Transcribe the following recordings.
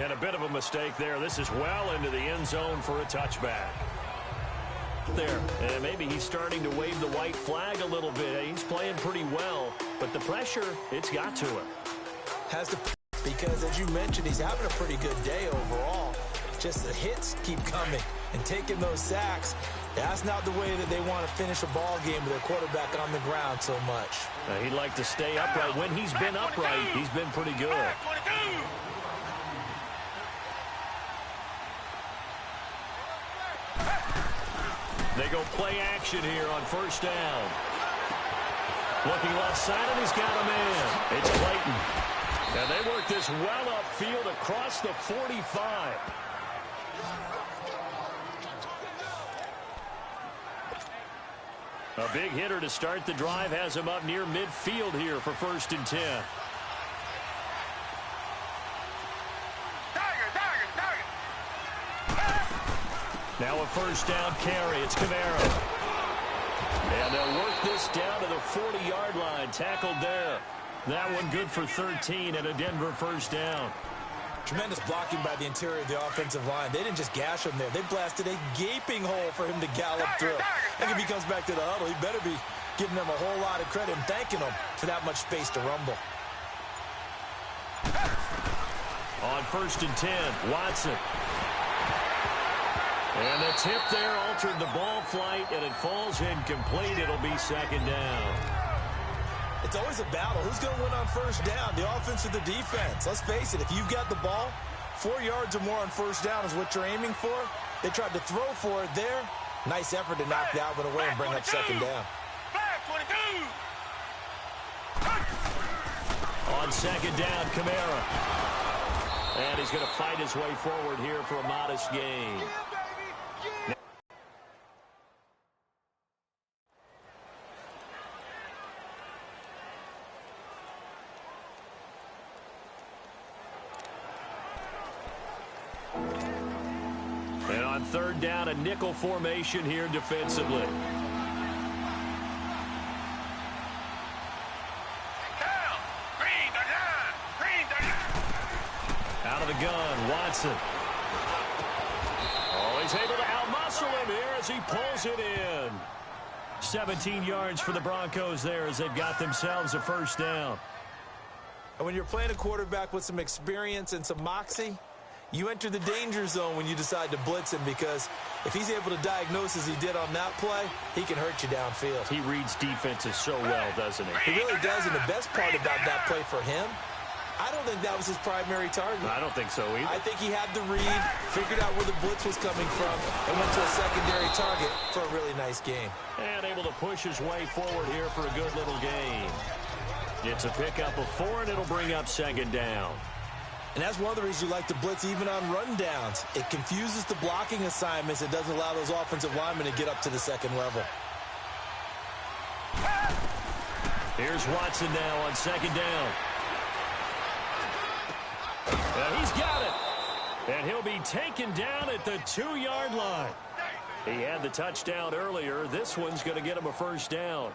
And a bit of a mistake there. This is well into the end zone for a touchback. There, and maybe he's starting to wave the white flag a little bit. He's playing pretty well, but the pressure, it's got to him. Has to, because as you mentioned, he's having a pretty good day overall. Just the hits keep coming and taking those sacks. That's not the way that they want to finish a ball game with their quarterback on the ground so much. He'd like to stay upright. When he's been upright, he's been pretty good. They go play action here on first down. Looking left side, and he's got a man. It's Clayton. And they work this well upfield across the 45. A big hitter to start the drive has him up near midfield here for 1st and 10. Now a first down carry. It's Camaro. And they'll work this down to the 40-yard line. Tackled there. That one good for 13 and a Denver first down. Tremendous blocking by the interior of the offensive line. They didn't just gash him there. They blasted a gaping hole for him to gallop through. I think if he comes back to the huddle, he better be giving them a whole lot of credit and thanking them for that much space to rumble. On 1st and 10, Watson. And the tip there altered the ball flight, and it falls incomplete. It'll be 2nd down. It's always a battle. Who's going to win on first down, the offense or the defense? Let's face it, if you've got the ball, 4 yards or more on first down is what you're aiming for. They tried to throw for it there. Nice effort to knock Dalvin away and bring up 2nd down. On 2nd down, Kamara. And he's going to fight his way forward here for a modest gain. And on 3rd down, a nickel formation here defensively. Out of the gun, Watson. Oh, he's able to outmuscle him here as he pulls it in. 17 yards for the Broncos there as they've got themselves a first down. And when you're playing a quarterback with some experience and some moxie, you enter the danger zone when you decide to blitz him, because if he's able to diagnose as he did on that play, he can hurt you downfield. He reads defenses so well, doesn't he? He really does, and the best part about that play for him, I don't think that was his primary target. I don't think so either. I think he had the read, figured out where the blitz was coming from, and went to a secondary target for a really nice game. And able to push his way forward here for a good little gain. It's a pickup of 4, and it'll bring up 2nd down. And that's one of the reasons you like to blitz even on rundowns. It confuses the blocking assignments. It doesn't allow those offensive linemen to get up to the 2nd level. Here's Watson now on 2nd down. And he's got it. And he'll be taken down at the 2-yard line. He had the touchdown earlier. This one's going to get him a first down.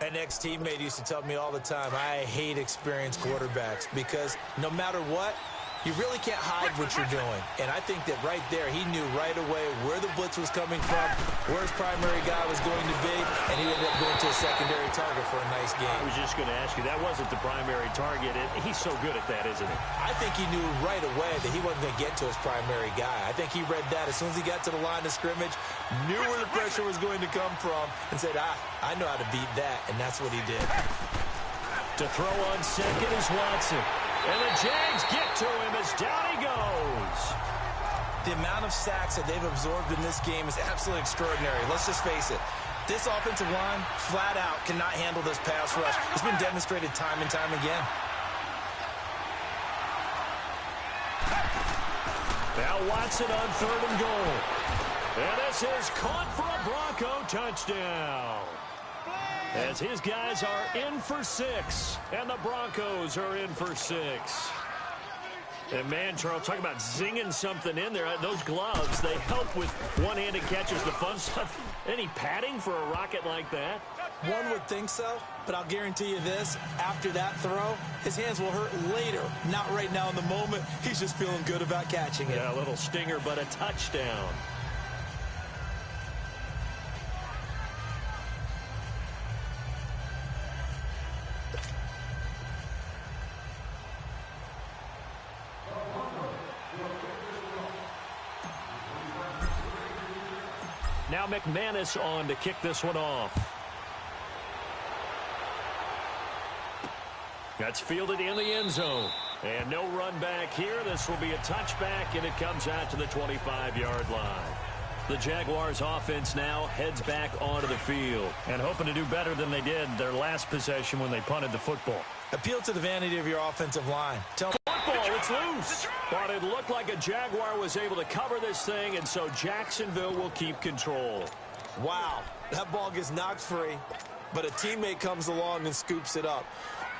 An ex-teammate used to tell me all the time, I hate experienced quarterbacks, because no matter what, you really can't hide what you're doing. And I think that right there, he knew right away where the blitz was coming from, where his primary guy was going to be, and he ended up going to a secondary target for a nice game. I was just going to ask you, that wasn't the primary target. He's so good at that, isn't he? I think he knew right away that he wasn't going to get to his primary guy. I think he read that as soon as he got to the line of scrimmage, knew where the pressure was going to come from, and said, I know how to beat that, and that's what he did. To throw on 2nd is Watson. And the Jags get to him as down he goes. The amount of sacks that they've absorbed in this game is absolutely extraordinary. Let's just face it. This offensive line, flat out, cannot handle this pass rush. It's been demonstrated time and time again. Now Watson on 3rd and goal. And this is caught for a Bronco touchdown. As his guys are in for 6, and the Broncos are in for 6. And man, Charles, talking about zinging something in there. Those gloves, they help with one-handed catches, the fun stuff. Any padding for a rocket like that? One would think so, but I'll guarantee you this, after that throw, his hands will hurt later, not right now in the moment. He's just feeling good about catching it. Yeah, a little stinger, but a touchdown. Now McManus on to kick this one off. That's fielded in the end zone. And no run back here. This will be a touchback, and it comes out to the 25-yard line. The Jaguars offense now heads back onto the field and hoping to do better than they did their last possession when they punted the football. Appeal to the vanity of your offensive line. Football, it's loose. But it looked like a Jaguar was able to cover this thing, and so Jacksonville will keep control. Wow, that ball gets knocked free, but a teammate comes along and scoops it up.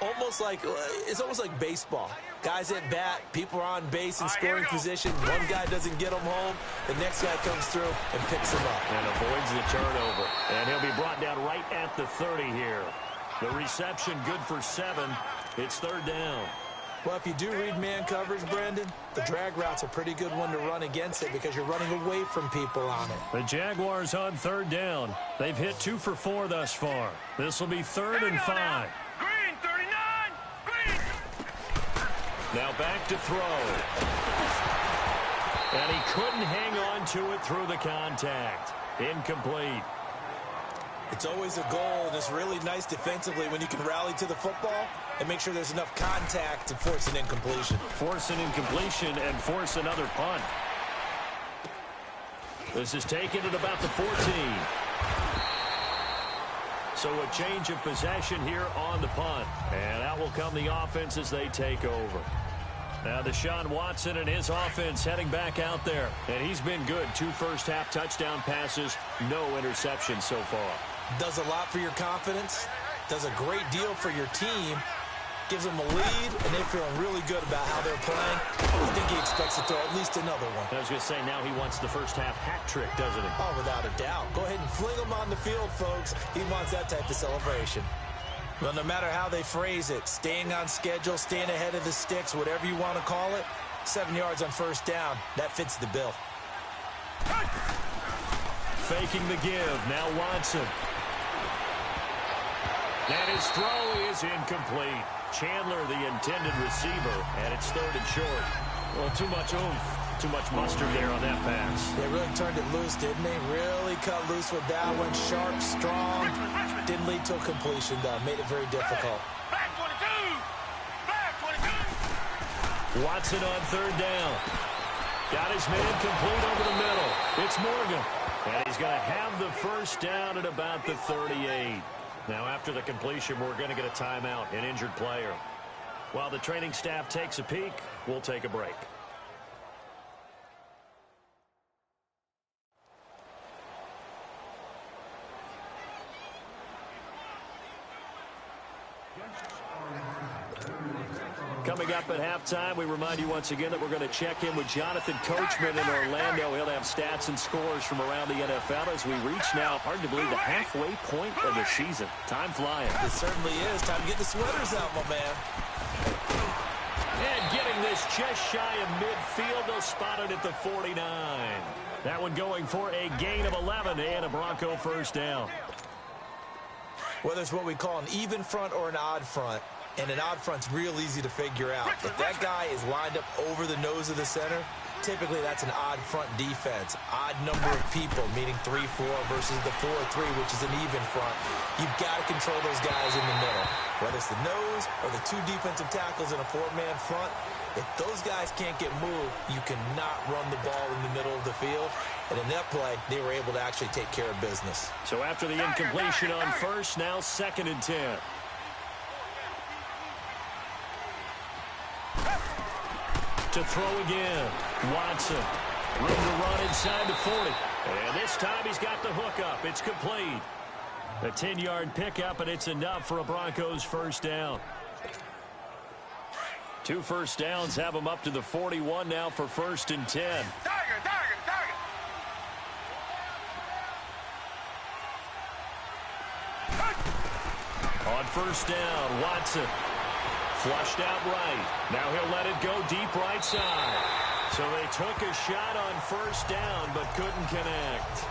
It's almost like baseball. Guys at bat, people are on base in scoring position. One guy doesn't get them home. The next guy comes through and picks him up. And avoids the turnover. And he'll be brought down right at the 30 here. The reception good for 7. It's third down. Well, if you do read man coverage, Brandon, the drag route's a pretty good one to run against it because you're running away from people on it. The Jaguars on third down. They've hit 2 for 4 thus far. This will be 3rd and 5. Green, 39! Green! Now back to throw. And he couldn't hang on to it through the contact. Incomplete. It's always a goal, and it's really nice defensively when you can rally to the football and make sure there's enough contact to force an incompletion. Force an incompletion and force another punt. This is taken at about the 14. So a change of possession here on the punt. And out will come the offense as they take over. Now Deshaun Watson and his offense heading back out there. And he's been good. 2 first-half touchdown passes, no interceptions so far. Does a lot for your confidence, does a great deal for your team, gives them a lead, and they're feeling really good about how they're playing. I think he expects to throw at least another one. I was going to say, now he wants the first-half hat trick, doesn't he? Oh, without a doubt. Go ahead and fling him on the field, folks. He wants that type of celebration. Well, no matter how they phrase it, staying on schedule, staying ahead of the sticks, whatever you want to call it, 7 yards on first down, that fits the bill. Faking the give, now Watson. And his throw is incomplete. Chandler, the intended receiver, and it's 3rd and short. Well, too much oomph, too much mustard there on that pass. They really turned it loose, didn't they? Really cut loose with that one. Sharp, strong. Didn't lead to a completion, though. Made it very difficult. Back 22! Back 22! Watson on third down. Got his man complete over the middle. It's Morgan. And he's going to have the first down at about the 38. Now, after the completion, we're going to get a timeout, an injured player. While the training staff takes a peek, we'll take a break. Coming up at halftime, we remind you once again that we're going to check in with Jonathan Coachman in Orlando. He'll have stats and scores from around the NFL as we reach now, hard to believe, the halfway point of the season. Time flying. It certainly is. Time to get the sweaters out, my man. And getting this just shy of midfield, they'll spot it at the 49. That one going for a gain of 11 and a Bronco first down. Whether it's what we call an even front or an odd front, and an odd front's real easy to figure out. If that guy is lined up over the nose of the center, typically that's an odd front defense. Odd number of people, meaning 3-4 versus the 4-3, which is an even front. You've got to control those guys in the middle. Whether it's the nose or the 2 defensive tackles in a 4-man front, if those guys can't get moved, you cannot run the ball in the middle of the field. And in that play, they were able to actually take care of business. So after the incompletion on first, now 2nd and 10. To throw again. Watson. Room to run inside the 40. And this time he's got the hook up. It's complete. A 10-yard pickup, and it's enough for a Broncos first down. 2 first downs have them up to the 41 now for 1st and 10. Target! first down. Watson flushed out right. Now he'll let it go deep right side. So they took a shot on first down but couldn't connect.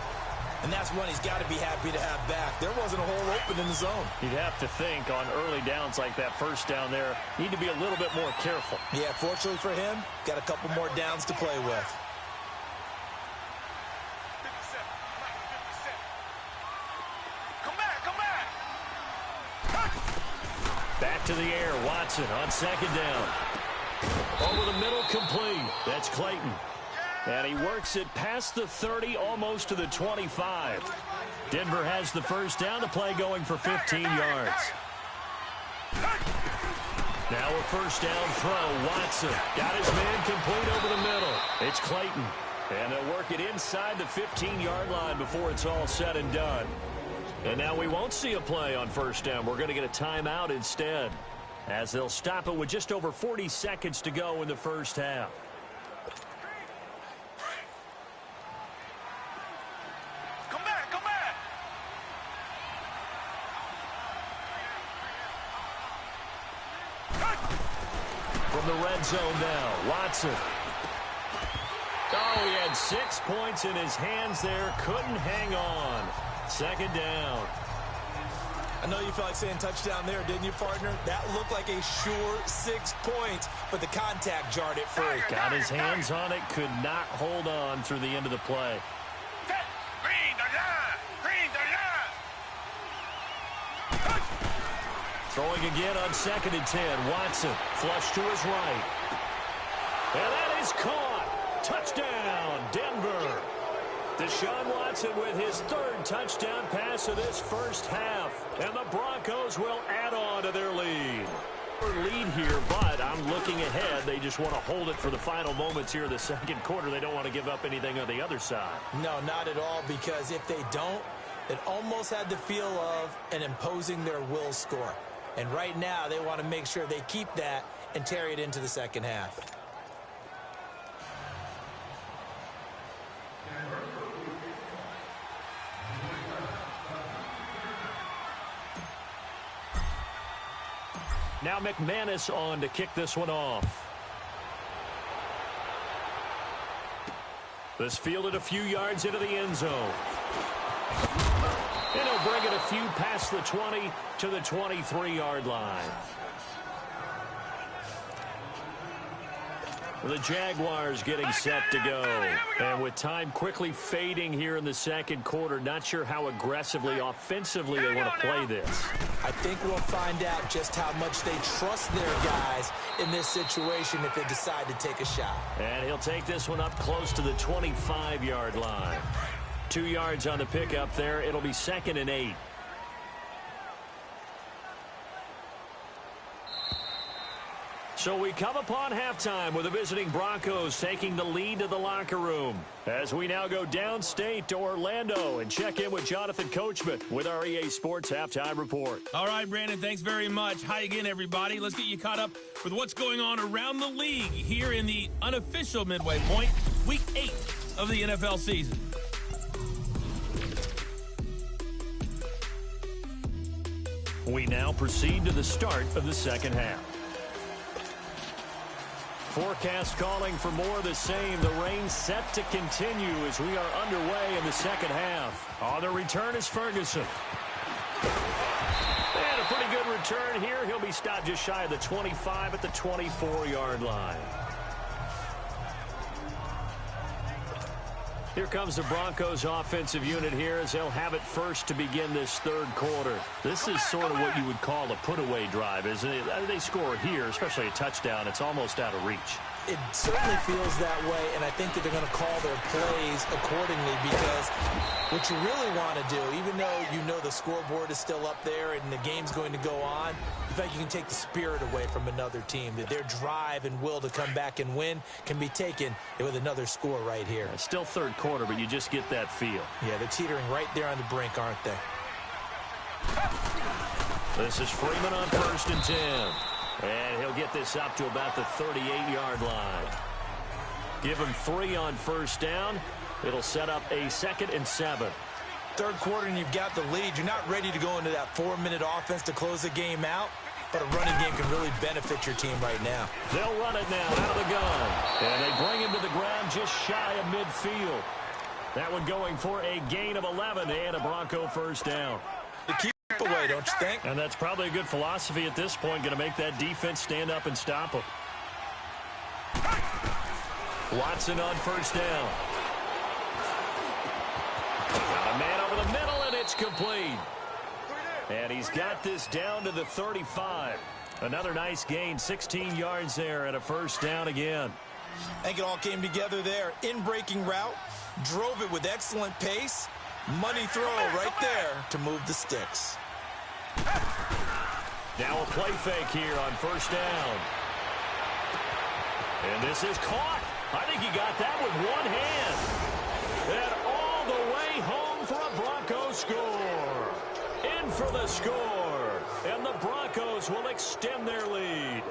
And that's one he's got to be happy to have back. There wasn't a hole open in the zone. You'd have to think on early downs like that first down there, need to be a little bit more careful. Yeah, fortunately for him, got a couple more downs to play with. Back to the air, Watson on second down. Over the middle, complete. That's Clayton. And he works it past the 30, almost to the 25. Denver has the first down, the play going for 15 yards. Now a first down throw, Watson. Got his man complete over the middle. It's Clayton. And they'll work it inside the 15-yard line before it's all said and done. And now we won't see a play on first down. We're going to get a timeout instead, as they'll stop it with just over 40 seconds to go in the first half. Come back. From the red zone now, Watson. Oh, he had 6 points in his hands there. Couldn't hang on. Second down. I know you felt like saying touchdown there, didn't you, partner? That looked like a sure 6 points, but the contact jarred it free. Got his hands on it, could not hold on through the end of the play. Green the line. Throwing again on 2nd and 10. Watson flush to his right. And that is caught. Touchdown, Denver. Deshaun Watson with his 3rd touchdown pass of this first half. And the Broncos will add on to their lead. Lead here, but I'm looking ahead. They just want to hold it for the final moments here in the second quarter. They don't want to give up anything on the other side. No, not at all, because if they don't, it almost had the feel of an imposing their will score. And right now, they want to make sure they keep that and carry it into the second half. Now McManus on to kick this one off. This fielded a few yards into the end zone. And he'll bring it a few past the 20 to the 23-yard line. The Jaguars getting set to go. And with time quickly fading here in the second quarter, not sure how aggressively, offensively they want to play this. I think we'll find out just how much they trust their guys in this situation if they decide to take a shot. And he'll take this one up close to the 25-yard line. 2 yards on the pickup there. It'll be 2nd and 8. So we come upon halftime with the visiting Broncos taking the lead to the locker room. As we now go downstate to Orlando and check in with Jonathan Coachman with our EA Sports Halftime Report. All right, Brandon, thanks very much. Hi again, everybody. Let's get you caught up with what's going on around the league here in the unofficial midway point, Week 8 of the NFL season. We now proceed to the start of the second half. Forecast calling for more of the same. The rain set to continue as we are underway in the second half. On the return is Ferguson. And a pretty good return here. He'll be stopped just shy of the 25 at the 24-yard line. Here comes the Broncos offensive unit here as they'll have it first to begin this third quarter. This is sort of what you would call a put-away drive, isn't it? They score here, especially a touchdown. It's almost out of reach. It certainly feels that way, and I think that they're going to call their plays accordingly because what you really want to do, even though you know the scoreboard is still up there and the game's going to go on, in fact, you can take the spirit away from another team. That their drive and will to come back and win can be taken with another score right here. It's still third quarter, but you just get that feel. Yeah, they're teetering right there on the brink, aren't they? This is Freeman on 1st and 10. And he'll get this up to about the 38-yard line. Give him 3 on first down. It'll set up a 2nd and 7. third quarter and you've got the lead, you're not ready to go into that 4-minute offense to close the game out. But a running game can really benefit your team right now. They'll run it now out of the gun. And they bring him to the ground just shy of midfield. That one going for a gain of 11 and a Bronco first down. To keep away, don't you think? And that's probably a good philosophy at this point, going to make that defense stand up and stop him. Watson on first down. Got a man over the middle, and it's complete. And he's got this down to the 35. Another nice gain, 16 yards there, and a first down again. I think it all came together there. In-breaking route, drove it with excellent pace. Money throw right there to move the sticks. Now a play fake here on first down. And this is caught. I think he got that with one hand. And all the way home for a Bronco score. In for the score. And the Broncos will extend their lead.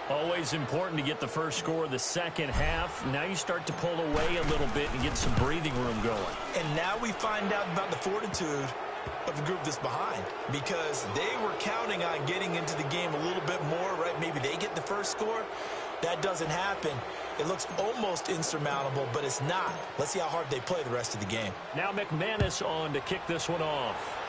Always important to get the first score of the second half. Now you start to pull away a little bit and get some breathing room going. And now we find out about the fortitude of the group that's behind, because they were counting on getting into the game a little bit more, right? Maybe they get the first score. That doesn't happen. It looks almost insurmountable, but it's not. Let's see how hard they play the rest of the game. Now McManus on to kick this one off.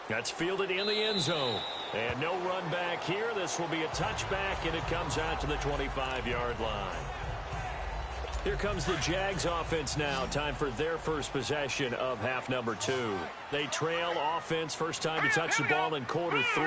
That's fielded in the end zone. And no run back here. This will be a touchback, and it comes out to the 25-yard line. Here comes the Jags offense now. Time for their first possession of half number 2. They trail offense first time to touch the ball in quarter 3,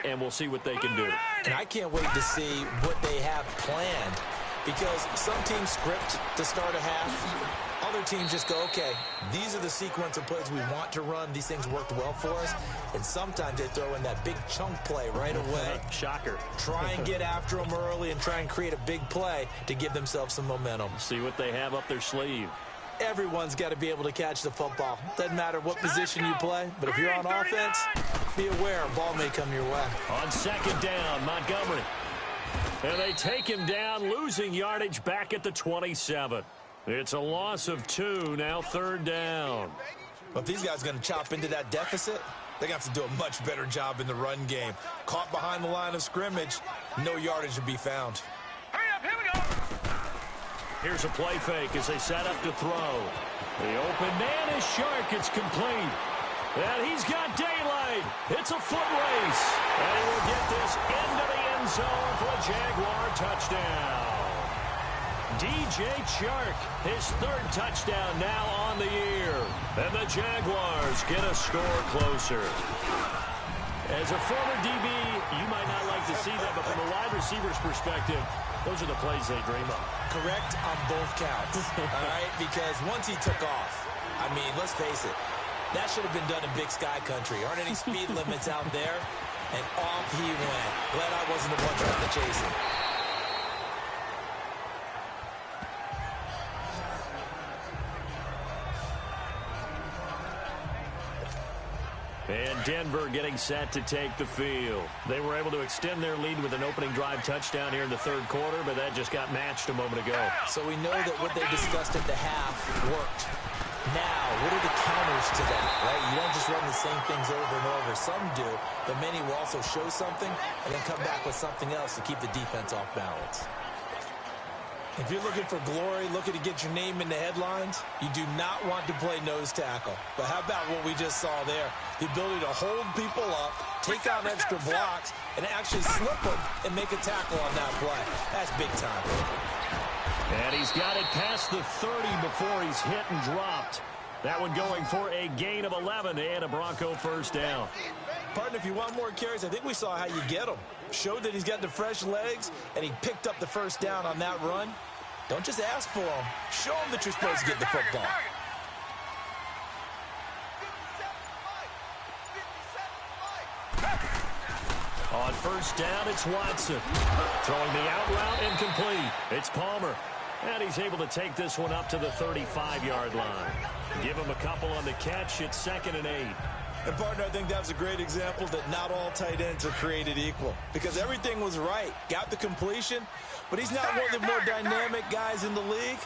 and we'll see what they can do. And I can't wait to see what they have planned, because some teams script to start a half. Other teams just go, okay, these are the sequence of plays we want to run. These things worked well for us. And sometimes they throw in that big chunk play right away. Shocker. Try and get after them early and try and create a big play to give themselves some momentum. See what they have up their sleeve. Everyone's got to be able to catch the football. Doesn't matter what position you play, but if you're on offense, be aware a ball may come your way. On second down, Montgomery. And they take him down, losing yardage back at the 27. It's a loss of 2, now third down. But if these guys are going to chop into that deficit, they're going to have to do a much better job in the run game. Caught behind the line of scrimmage, no yardage to be found. Hurry up, here we go. Here's a play fake as they set up to throw. The open man is Shark. It's complete. And he's got daylight. It's a foot race. And he will get this into the end zone for a Jaguar touchdown. DJ Chark, his third touchdown now on the year. And the Jaguars get a score closer. As a former DB, you might not like to see that, but from a wide receiver's perspective, those are the plays they dream of. Correct on both counts, all right? Because once he took off, I mean, let's face it, that should have been done in Big Sky Country. Aren't any speed limits out there? And off he went. Glad I wasn't the one trying to chase him. And Denver getting set to take the field. They were able to extend their lead with an opening drive touchdown here in the third quarter, but that just got matched a moment ago. So we know that what they discussed at the half worked. Now, what are the counters to that, right? You don't just run the same things over and over. Some do, but many will also show something and then come back with something else to keep the defense off balance. If you're looking for glory, looking to get your name in the headlines, you do not want to play nose tackle. But how about what we just saw there? The ability to hold people up, take out extra blocks, and actually slip them and make a tackle on that play. That's big time. And he's got it past the 30 before he's hit and dropped. That one going for a gain of 11 and a Bronco first down. Partner, if you want more carries, I think we saw how you get them. Showed that he's got the fresh legs, and he picked up the first down on that run. Don't just ask for them. Show them that you're supposed to get the football. On first down, it's Watson. Throwing the out route incomplete. It's Palmer. And he's able to take this one up to the 35-yard line. Give him a couple on the catch. It's 2nd and 8. And, partner, I think that was a great example that not all tight ends are created equal, because everything was right. Got the completion, but he's not one of the more dynamic guys in the league.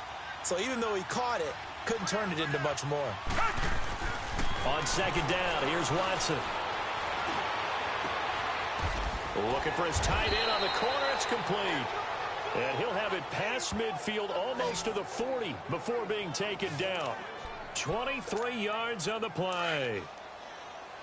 So even though he caught it, Couldn't turn it into much more. On second down, here's Watson. Looking for his tight end on the corner. It's complete. And he'll have it past midfield almost to the 40 before being taken down. 23 yards on the play.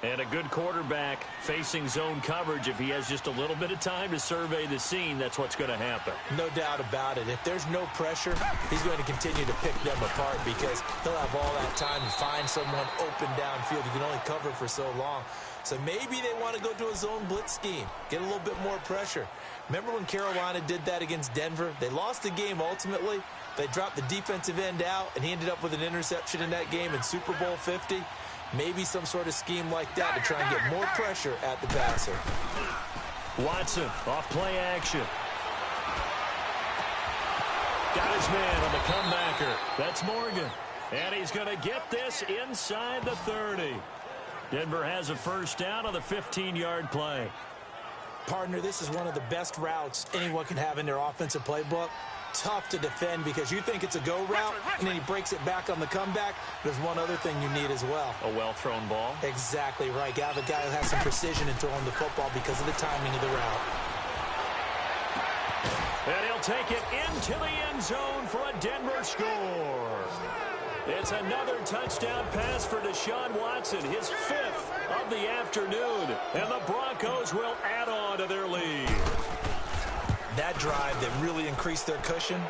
And a good quarterback facing zone coverage. If he has just a little bit of time to survey the scene, that's what's going to happen. No doubt about it. If there's no pressure, he's going to continue to pick them apart because he'll have all that time to find someone open downfield. You can only cover for so long. So maybe they want to go to a zone blitz scheme, get a little bit more pressure. Remember when Carolina did that against Denver? They lost the game ultimately. They dropped the defensive end out, and he ended up with an interception in that game in Super Bowl 50. Maybe some sort of scheme like that to try and get more pressure at the passer. Watson off play action. Got his man on the comebacker. That's Morgan. And he's going to get this inside the 30. Denver has a first down on the 15-yard play. Partner, this is one of the best routes anyone can have in their offensive playbook. Tough to defend because you think it's a go route, and then he breaks it back on the comeback. There's one other thing you need as well. A well-thrown ball. Exactly right. You have a guy who has some precision in throwing the football because of the timing of the route. And he'll take it into the end zone for a Denver score. It's another touchdown pass for Deshaun Watson, his 5th of the afternoon. And the Broncos will add on to their lead. That drive that really increased their cushion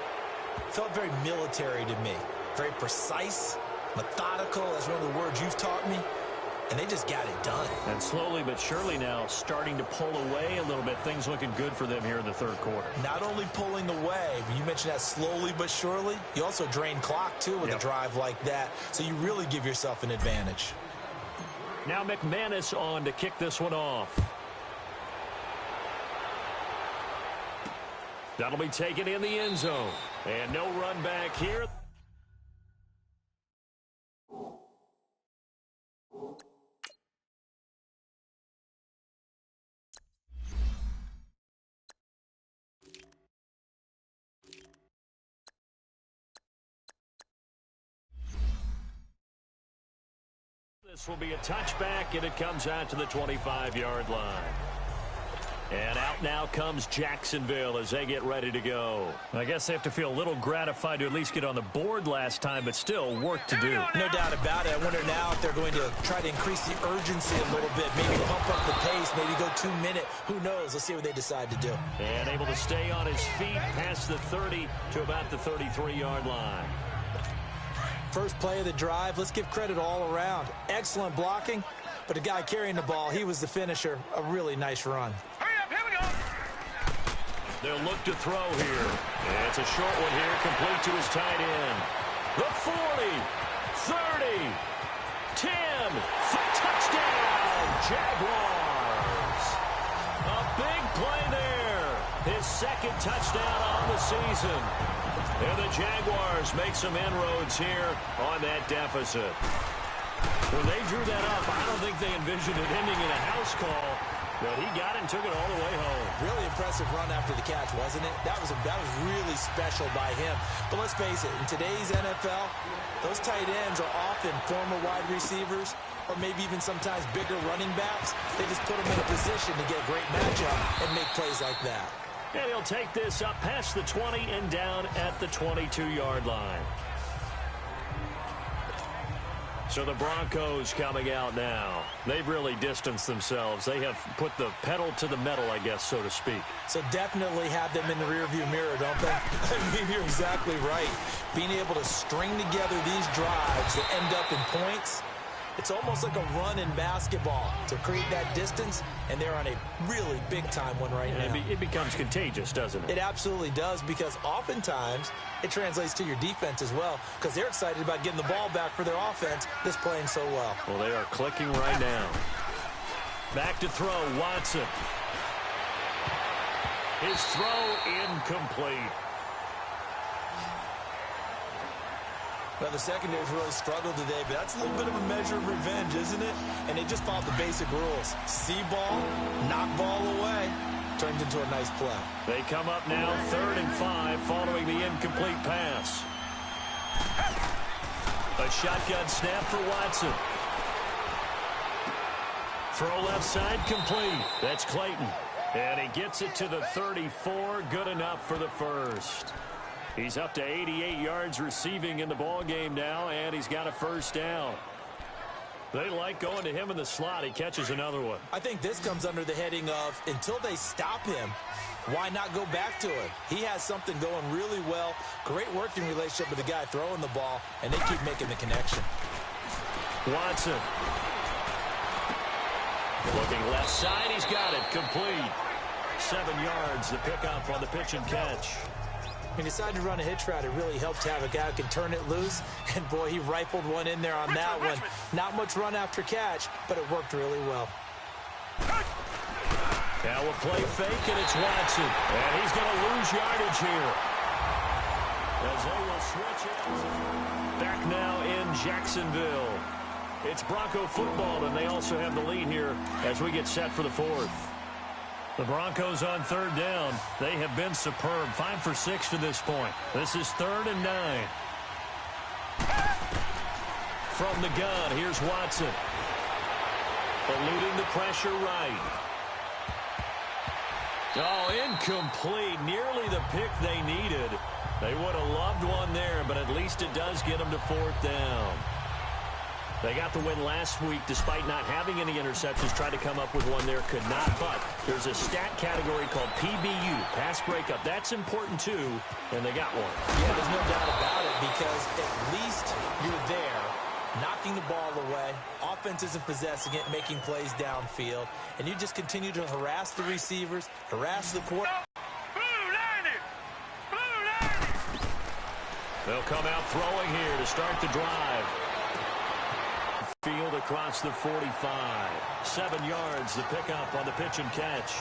felt very military to me. Very precise, methodical. That's one of the words you've taught me. And they just got it done. And slowly but surely now starting to pull away a little bit. Things looking good for them here in the third quarter. Not only pulling away, but you mentioned that slowly but surely. You also drain clock, too, with a drive like that. So you really give yourself an advantage. Now McManus on to kick this one off. That'll be taken in the end zone. And no run back here. This will be a touchback, and it comes out to the 25-yard line. And out now comes Jacksonville as they get ready to go. I guess they have to feel a little gratified to at least get on the board last time, but still work to do. No doubt about it. I wonder now if they're going to try to increase the urgency a little bit, maybe pump up the pace, maybe go 2-minute. Who knows? Let's see what they decide to do. And able to stay on his feet past the 30 to about the 33-yard line. First play of the drive, let's give credit all around. Excellent blocking, but the guy carrying the ball, he was the finisher. A really nice run. They'll look to throw here. It's a short one here, complete to his tight end. The 40, 30, 10, touchdown, Jaguars. A big play there. His second touchdown on the season. And the Jaguars make some inroads here on that deficit. When they drew that up, I don't think they envisioned it ending in a house call. But he got it and took it all the way home. Really impressive run after the catch, wasn't it? That was really special by him. But let's face it, in today's NFL, those tight ends are often former wide receivers or maybe even sometimes bigger running backs. They just put them in a position to get a great matchup and make plays like that. And he'll take this up past the 20 and down at the 22-yard line. So the Broncos coming out now. They've really distanced themselves. They have put the pedal to the metal, I guess, so to speak. So definitely have them in the rearview mirror, don't they? I mean, you're exactly right. Being able to string together these drives that end up in points, it's almost like a run in basketball to create that distance, and they're on a really big-time one right now. It becomes contagious, doesn't it? It absolutely does, because oftentimes it translates to your defense as well, because they're excited about getting the ball back for their offense that's playing so well. Well, they are clicking right now. Back to throw, Watson. His throw incomplete. Well, the secondary's really struggled today, but that's a little bit of a measure of revenge, isn't it? And they just followed the basic rules. See ball, knock ball away. Turned into a nice play. They come up now 3rd and 5 following the incomplete pass. A shotgun snap for Watson. Throw left side complete. That's Clayton. And he gets it to the 34. Good enough for the first. He's up to 88 yards receiving in the ball game now, and he's got a first down. They like going to him in the slot. He catches another one. I think this comes under the heading of until they stop him, why not go back to it? He has something going really well. Great working relationship with the guy throwing the ball, and they keep making the connection. Watson. Looking left side. He's got it. Complete. 7 yards. The pickup on the pitch and catch. When he decided to run a hitch route, it really helped to have a guy who can turn it loose. And, boy, he rifled one in there on that one. Not much run after catch, but it worked really well. Now we'll play fake, and it's Watson. And he's going to lose yardage here. As they will switch it. Back now in Jacksonville. It's Bronco football, and they also have the lead here as we get set for the fourth. The Broncos on third down. They have been superb. 5 for 6 to this point. This is 3rd and 9. From the gun, here's Watson. Eluding the pressure right. Oh, incomplete. Nearly the pick they needed. They would have loved one there, but at least it does get them to 4th down. They got the win last week despite not having any interceptions. Tried to come up with one there, could not. But there's a stat category called PBU, pass breakup. That's important too, and they got one. Yeah, there's no doubt about it because at least you're there, knocking the ball away. Offense isn't possessing it, making plays downfield. And you just continue to harass the receivers, harass the quarterback. They'll come out throwing here to start the drive. Field across the 45. 7 yards, the pickup on the pitch and catch.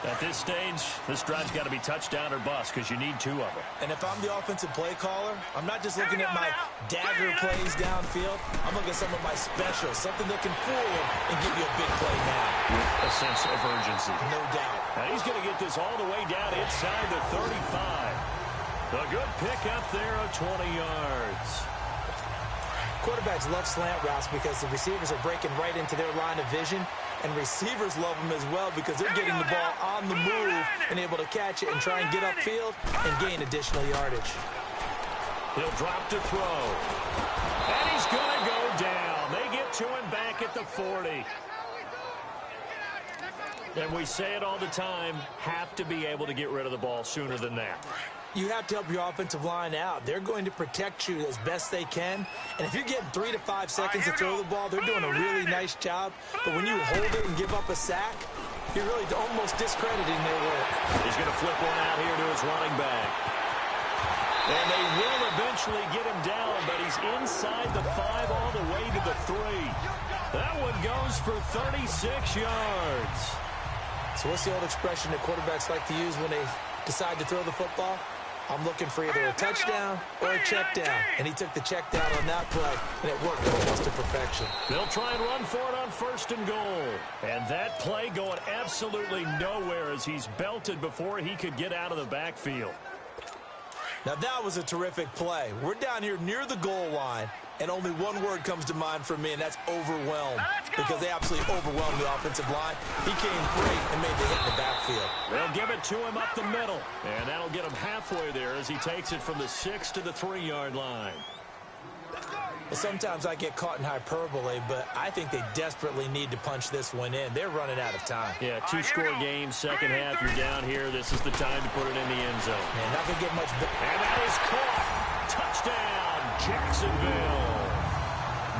At this stage, this drive's got to be touchdown or bust because you need 2 of them. And if I'm the offensive play caller, I'm not just looking at my dagger plays downfield. I'm looking at some of my specials, something that can fool him and give you a big play now. With a sense of urgency. No doubt. And he's going to get this all the way down inside the 35. A good pickup there of 20 yards. Quarterbacks love slant routes because the receivers are breaking right into their line of vision, and receivers love them as well because they're getting the ball on the move and able to catch it and try and get upfield and gain additional yardage. He'll drop to throw. And he's going to go down. They get to him back at the 40. And we say it all the time, have to be able to get rid of the ball sooner than that. You have to help your offensive line out. They're going to protect you as best they can. And if you're getting 3 to 5 seconds to throw the ball, they're doing a really nice job. But when you hold it and give up a sack, you're really almost discrediting their work. He's going to flip one out here to his running back. And they will eventually get him down, but he's inside the 5 all the way to the 3. That one goes for 36 yards. So what's the old expression that quarterbacks like to use when they decide to throw the football? I'm looking for either a touchdown or a check down. And he took the check down on that play, and it worked almost to perfection. They'll try and run for it on 1st and goal. And that play going absolutely nowhere as he's belted before he could get out of the backfield. Now that was a terrific play. We're down here near the goal line, and only one word comes to mind for me, and that's overwhelmed. Because they absolutely overwhelmed the offensive line. He came great and made the hit in the backfield. They'll give it to him up the middle. And that'll get him halfway there as he takes it from the 6 to the 3-yard line. Well, sometimes I get caught in hyperbole, but I think they desperately need to punch this one in. They're running out of time. Yeah, 2-score game, second half. You're down here. This is the time to put it in the end zone. Man, not going to get much better. And that is caught. Touchdown, Jacksonville.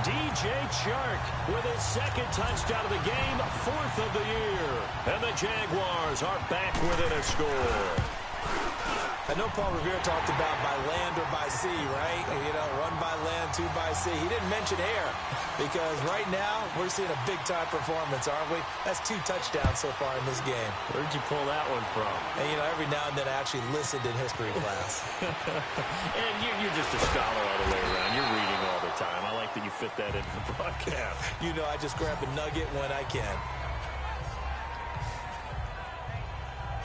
DJ Chark with his 2nd touchdown of the game, 4th of the year. And the Jaguars are back within a score. I know Paul Revere talked about by land or by sea, right? You know, 1 by land, 2 by sea. He didn't mention air because right now we're seeing a big-time performance, aren't we? That's 2 touchdowns so far in this game. Where'd you pull that one from? And, you know, every now and then I actually listened in history class. And you're just a scholar all the way around. You're reading all the time. I like that you fit that into the broadcast. You know, I just grab a nugget when I can.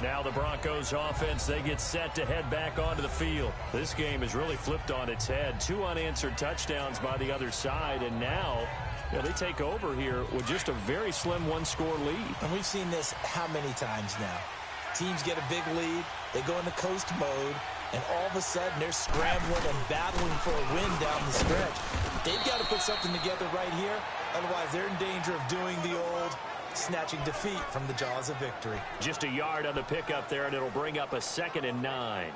Now the Broncos offense, they get set to head back onto the field. This game is really flipped on its head. 2 unanswered touchdowns by the other side, and now they take over here with just a very slim one-score lead. And we've seen this how many times now? Teams get a big lead, they go into coast mode, and all of a sudden they're scrambling and battling for a win down the stretch. They've got to put something together right here, otherwise they're in danger of doing the old snatching defeat from the jaws of victory. Just a yard on the pickup there, and it'll bring up a 2nd and 9.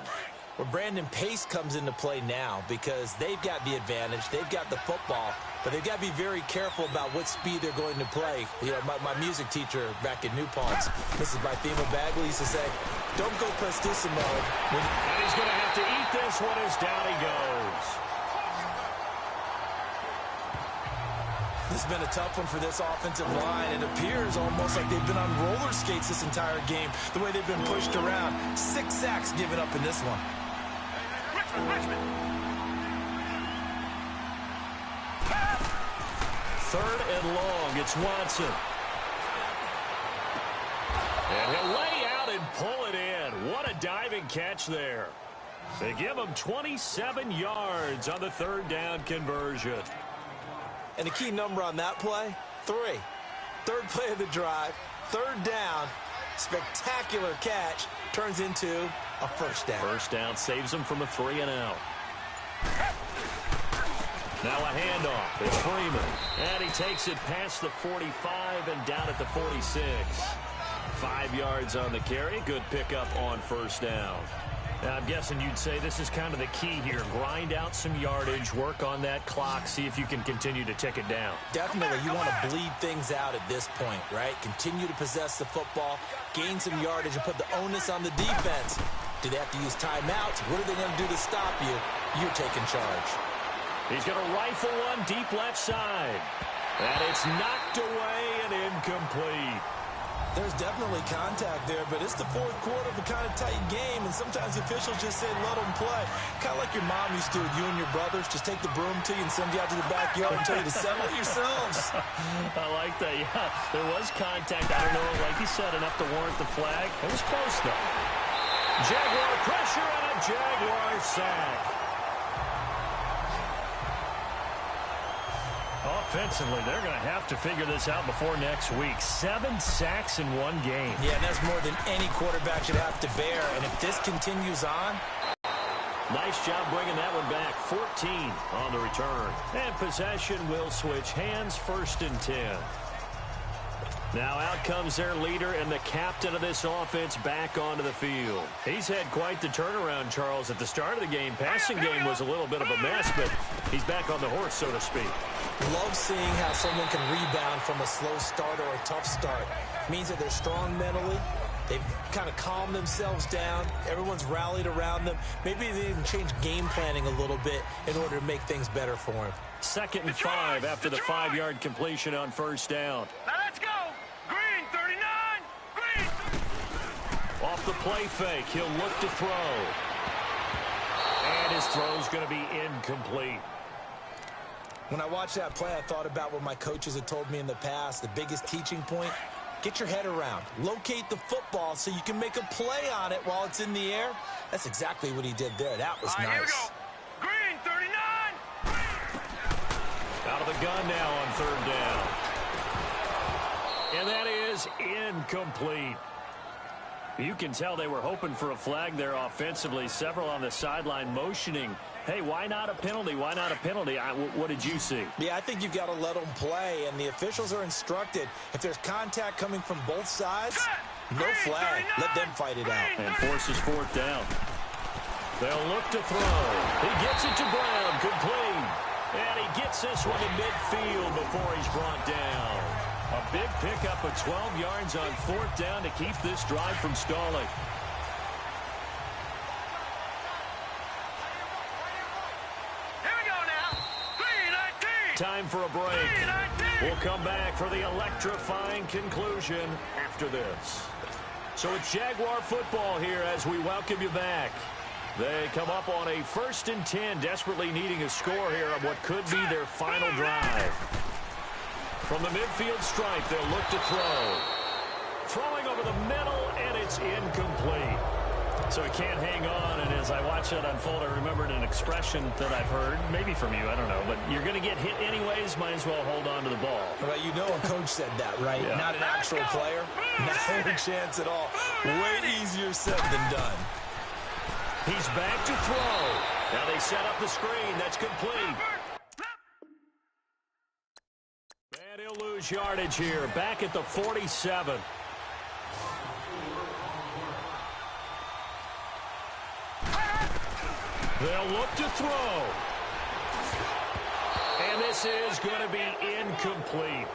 Well, Brandon, pace comes into play now because they've got the advantage. They've got the football, but they've got to be very careful about what speed they're going to play. You know, my music teacher back in New Paltz, Mrs. Bythema Bagley, used to say, don't go prestissimo. And he's going to have to eat this one as down he goes. This has been a tough one for this offensive line. It appears almost like they've been on roller skates this entire game, the way they've been pushed around. 6 sacks given up in this one. Richmond. 3rd and long. It's Watson. And he'll lay out and pull it in. What a diving catch there. They give him 27 yards on the 3rd down conversion. And the key number on that play, 3. 3rd play of the drive, 3rd down, spectacular catch, turns into a 1st down. 1st down saves them from a 3-and-out. Now a handoff. It's Freeman. And he takes it past the 45 and down at the 46. 5 yards on the carry. Good pickup on 1st down. Now, I'm guessing you'd say this is kind of the key here. Grind out some yardage, work on that clock, see if you can continue to tick it down. Definitely. You want to bleed things out at this point, right? Continue to possess the football, gain some yardage, and put the onus on the defense. Do they have to use timeouts? What are they going to do to stop you? You're taking charge. He's going to rifle one deep left side. And it's knocked away and incomplete. There's definitely contact there, but it's the 4th quarter of a kind of tight game, and sometimes officials just say, let them play. Kind of like your mom used to with you and your brothers. Just take the broom to you and send you out to the backyard and tell you to settle it yourselves. I like that, yeah. There was contact. I don't know, like you said, enough to warrant the flag. It was close, though. Jaguar pressure and a Jaguar sack. Offensively, they're going to have to figure this out before next week. 7 sacks in one game. Yeah, and that's more than any quarterback should have to bear. And if this continues on... Nice job bringing that one back. 14 on the return. And possession will switch hands. 1st and 10. Now out comes their leader and the captain of this offense back onto the field. He's had quite the turnaround, Charles. At the start of the game, passing game was a little bit of a mess, but he's back on the horse, so to speak. Love seeing how someone can rebound from a slow start or a tough start. It means that they're strong mentally. They've kind of calmed themselves down. Everyone's rallied around them. Maybe they even change game planning a little bit in order to make things better for them. 2nd and 5 after the 5-yard completion on 1st down. Now let's go. Green 39. Green. Off the play fake, he'll look to throw. And his throw's going to be incomplete. When I watched that play, I thought about what my coaches had told me in the past. The biggest teaching point, get your head around. Locate the football so you can make a play on it while it's in the air. That's exactly what he did there. That was nice. Here we go. Green 39. Out of the gun now on 3rd down. And that is incomplete. You can tell they were hoping for a flag there offensively. Several on the sideline motioning, hey, why not a penalty? Why not a penalty? What did you see? Yeah, I think you've got to let them play, and the officials are instructed. If there's contact coming from both sides, no flag. Let them fight it out. And forces 4th down. They'll look to throw. He gets it to Brown, complete. And he gets this one to midfield before he's brought down. A big pickup of 12 yards on 4th down to keep this drive from stalling. Here we go now. Green 19. Time for a break. We'll come back for the electrifying conclusion after this. So it's Jaguar football here as we welcome you back. They come up on a 1st and 10, desperately needing a score here on what could be their final drive. From the midfield stripe, they'll look to throw. Throwing over the middle, and it's incomplete. So he can't hang on, and as I watch that unfold, I remembered an expression that I've heard, maybe from you, I don't know, but you're going to get hit anyways, might as well hold on to the ball. Well, you know a coach said that, right? Yeah. Not an actual player. Not a chance at all. Way easier said than done. He's back to throw. Now they set up the screen. That's complete. And he'll lose yardage here. Back at the 47. They'll look to throw. And this is going to be incomplete.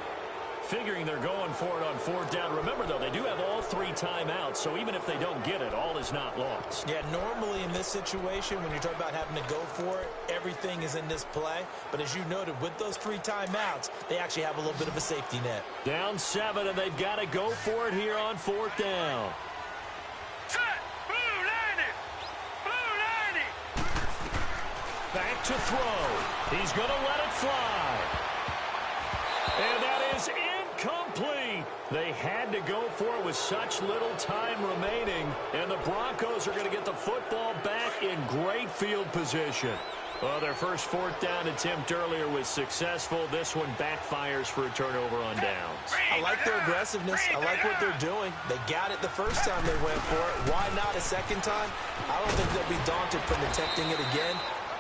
Figuring they're going for it on fourth down. Remember, though, they do have all 3 timeouts, so even if they don't get it, all is not lost. Yeah, normally in this situation, when you're talking about having to go for it, everything is in this play. But as you noted, with those 3 timeouts, they actually have a little bit of a safety net. Down 7, and they've got to go for it here on fourth down. Back to throw. He's going to let it fly. And that is incomplete. They had to go for it with such little time remaining. And the Broncos are going to get the football back in great field position. Well, their first fourth down attempt earlier was successful. This one backfires for a turnover on downs. I like their aggressiveness. I like what they're doing. They got it the first time they went for it. Why not a second time? I don't think they'll be daunted from attempting it again.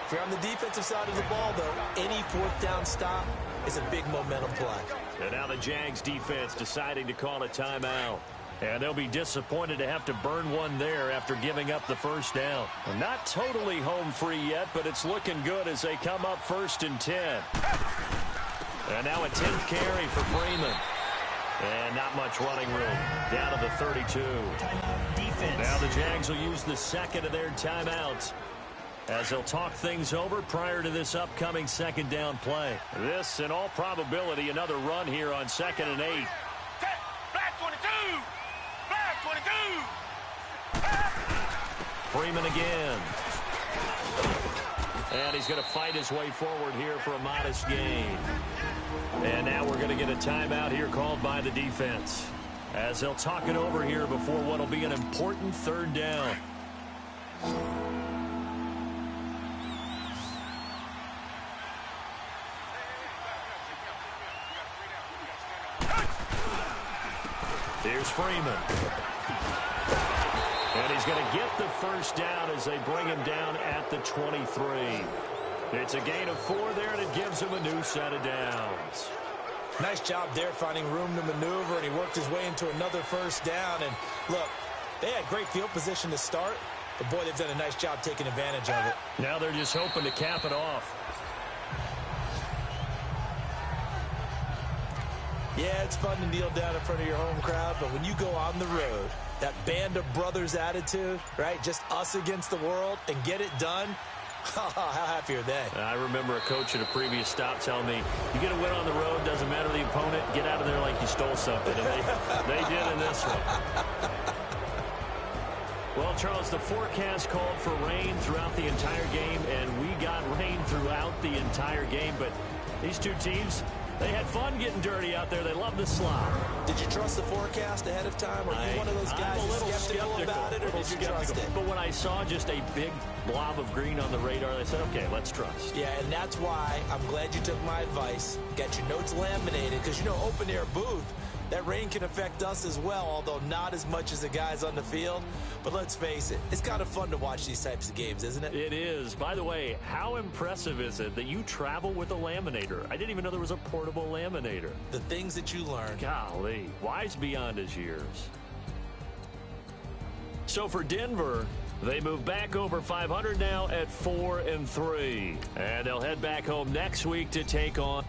If you're on the defensive side of the ball, though, any fourth down stop is a big momentum play. And now the Jags defense deciding to call a timeout. And they'll be disappointed to have to burn one there after giving up the first down. Well, not totally home free yet, but it's looking good as they come up 1st and 10. And now a 10th carry for Freeman. And not much running room. Down to the 32. Now the Jags will use the second of their timeouts as they'll talk things over prior to this upcoming second down play. This, in all probability, another run here on 2nd and 8. Black 22! Black 22! Freeman again. And he's going to fight his way forward here for a modest gain. And now we're going to get a timeout here called by the defense as they'll talk it over here before what will be an important 3rd down. Here's Freeman. And he's going to get the first down as they bring him down at the 23. It's a gain of 4 there, and it gives him a new set of downs. Nice job there finding room to maneuver, and he worked his way into another first down. And look, they had great field position to start, but boy, they've done a nice job taking advantage of it. Now they're just hoping to cap it off. Yeah, it's fun to kneel down in front of your home crowd, but when you go on the road, that band of brothers attitude, right, just us against the world, and get it done, how happy are they? I remember a coach at a previous stop telling me, you get a win on the road, doesn't matter the opponent, get out of there like you stole something. And they did in this one. Well, Charles, the forecast called for rain throughout the entire game, and we got rain throughout the entire game. But these two teams, they had fun getting dirty out there. They love the slop. Did you trust the forecast ahead of time? Or are you one of those guys I'm a little skeptical about it, or did you trust it? But when I saw just a big blob of green on the radar, I said, okay, let's trust. Yeah, and that's why I'm glad you took my advice. Got your notes laminated, because, you know, open air booth, that rain can affect us as well, although not as much as the guys on the field. But let's face it, it's kind of fun to watch these types of games, isn't it? It is. By the way, how impressive is it that you travel with a laminator? I didn't even know there was a portable laminator. The things that you learn. Golly, wise beyond his years. So for Denver, they move back over 500 now at 4-3. And they'll head back home next week to take on